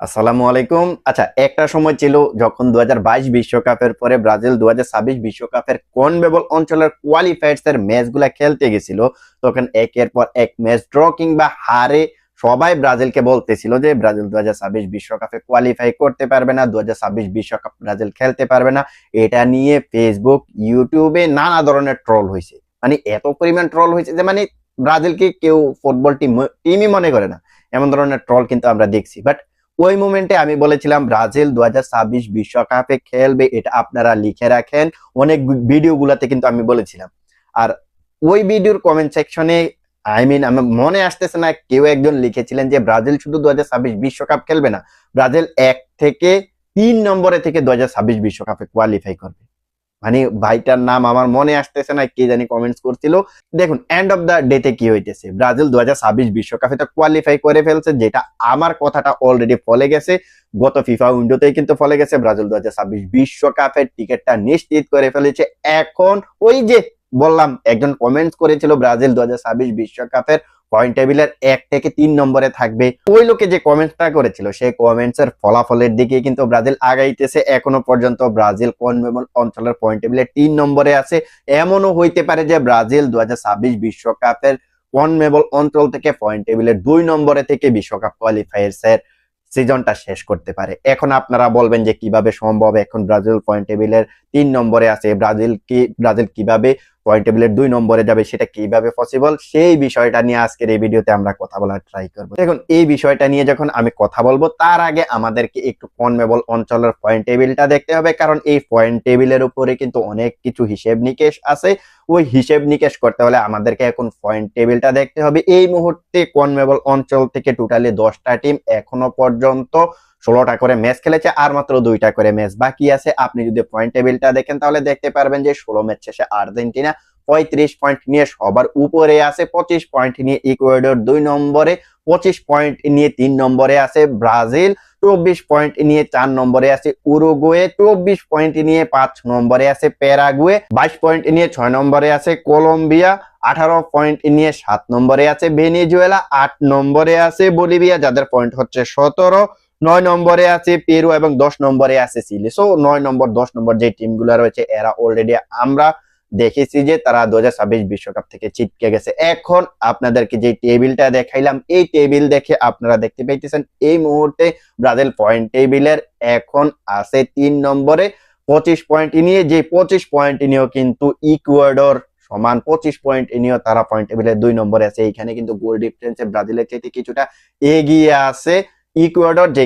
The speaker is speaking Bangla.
আসসালামু আলাইকুম। আচ্ছা, একটা সময় ছিল যখন 2022 বিশ্বকাপের পরে ব্রাজিল 2026 বিশ্বকাপের কনমেবল অঞ্চলের কোয়ালিফায়ার্স এর ম্যাচগুলা খেলতে গেছিল, তখন একের পর এক ম্যাচ ড্র কিংবা হারে সবাই ব্রাজিলকে বলতেছিল যে ব্রাজিল 2026 বিশ্বকাপে কোয়ালিফাই করতে পারবে না, 2026 বিশ্বকাপ ব্রাজিল খেলতে পারবে না। এটা নিয়ে ফেসবুক, ইউটিউবে নানা ধরনের ট্রল হয়েছে। মানে এত পরিমাণ ট্রল হয়েছে যে মানে ব্রাজিলকে কেউ ফুটবল টিমই মনে করে না, এমন ধরনের ট্রল কিন্তু আমরা দেখছি। বাট ওই মোমেন্টে আমি বলেছিলাম ব্রাজিল 2026 বিশ্বকাপে খেলবে, এটা আপনারা লিখে রাখেন। অনেক ভিডিও গুলাতে কিন্তু আমি বলেছিলাম। আর ওই ভিডিওর কমেন্ট সেকশনে আমার মনে আসতেছে না, কেউ একজন লিখেছিলেন যে ব্রাজিল শুধু 2026 বিশ্বকাপ খেলবে না, ব্রাজিল 1 থেকে 3 নম্বরে থেকে 2026 বিশ্বকাপে কোয়ালিফাই করবে। মানে ভাইটার নাম আমার মনে আসতেছে না, কে জানি কমেন্টস করছিল। দেখুন এন্ড অফ দা ডেতে কি হইতেছে, ব্রাজিল 2026 বিশ্বকাপে তো কোয়ালিফাই করে ফেলছে, যেটা আমার কথাটা অলরেডি ফলে গেছে। গত ফিফা উইন্ডোতেই কিন্তু ফলে গেছে, ব্রাজিল 2026 বিশ্বকাপের টিকিটটা নিশ্চিত করে ফেলেছে। এখন ওই যে বললাম, একজন কমেন্টস করেছিল ব্রাজিল 2026 বিশ্বকাপের পয়েন্ট টেবিলের 1 থেকে 3 নম্বরে থাকবে। ওই লোকে যে কমেন্টটা করেছিল সেই কমেন্টস এর ফলাফলের দিকে কিন্তু ব্রাজিল আগাইতেছে। এখনো পর্যন্ত ব্রাজিল কনমেবল অঞ্চলের পয়েন্ট টেবিলে 3 নম্বরে আছে। এমনও হইতে পারে যে ব্রাজিল 2026 বিশ্বকাপের কনমেবল অঞ্চল থেকে পয়েন্ট টেবিলের 2 নম্বরে থেকে বিশ্বকাপ কোয়ালিফায়ার্স এর সিজনটা শেষ করতে পারে। এখন আপনারা বলবেন যে কিভাবে সম্ভব, এখন ব্রাজিল পয়েন্ট টেবিলের 3 নম্বরে আছে, ব্রাজিল কিভাবে পয়েন্ট টেবিলের 2 নম্বরে যাবে, সেটা কিভাবে পসিবল? সেই বিষয়টা নিয়ে আজকের এই ভিডিওতে আমরা কথা বলার ট্রাই করব। দেখুন এই বিষয়টা নিয়ে যখন আমি কথা বলবো, তার আগে আমাদেরকে একটু কনমেবল অঞ্চলের পয়েন্ট টেবিলটা দেখতে হবে, কারণ এই পয়েন্ট টেবিলের উপরে কিন্তু অনেক কিছু হিসেব নিকেশ আছে। ওই হিসেব নিকেশ করতে হলে আমাদেরকে এখন পয়েন্ট টেবিলটা দেখতে হবে। এই মুহূর্তে কনমেবল অঞ্চল থেকে টোটালি 10টা টিম এখনো পর্যন্ত 16টা করে ম্যাচ খেলেছে, আর মাত্র 2টা করে ম্যাচ বাকি আছে। আপনি যদি পয়েন্ট টেবিলটা দেখেন তাহলে দেখতে পারবেন যে 16 ম্যাচ শেষে আর্জেন্টিনা 35 পয়েন্ট নিয়ে সবার উপরে আছে, 25 পয়েন্ট নিয়ে ইকুয়েডর 2 নম্বরে, 25 পয়েন্ট নিয়ে 3 নম্বরে আছে ব্রাজিল, 24 পয়েন্ট নিয়ে 4 নম্বরে আছে উরুগুয়ে, 24 পয়েন্ট নিয়ে 5 নম্বরে আছে প্যারাগুয়ে, 22 পয়েন্ট নিয়ে 6 নম্বরে আছে কলম্বিয়া, 18 পয়েন্ট নিয়ে 7 নম্বরে আছে ভেনেজুয়েলা, 8 নম্বরে আছে বলিভিয়া যাদের পয়েন্ট হচ্ছে 17, 9 নম্বরে আছে পেরু এবং 10 নম্বরে আছে চিলি। সো 9 নম্বর 10 নম্বর যে টিমগুলো রয়েছে এরা অলরেডি আমরা দেখেছি যে তারা 2026 বিশ্বকাপ থেকে ছিটকে গেছে। এখন আপনাদেরকে যে টেবিলটা দেখাইলাম, এই টেবিল দেখে আপনারা দেখতে পাইতেছেন এই মুহূর্তে ব্রাজিল পয়েন্ট টেবিলের এখন আছে 3 নম্বরে 25 পয়েন্ট নিয়ে। যে 25 পয়েন্ট নিয়েও কিন্তু ইকুয়েডর সমান 25 পয়েন্ট নিয়েও তারা পয়েন্ট টেবিলের 2 নম্বরে আছে। এইখানে কিন্তু গোল ডিফারেন্সে ব্রাজিলের চাইতে কিছুটা এগিয়ে আছে ইকুয়েডর, যে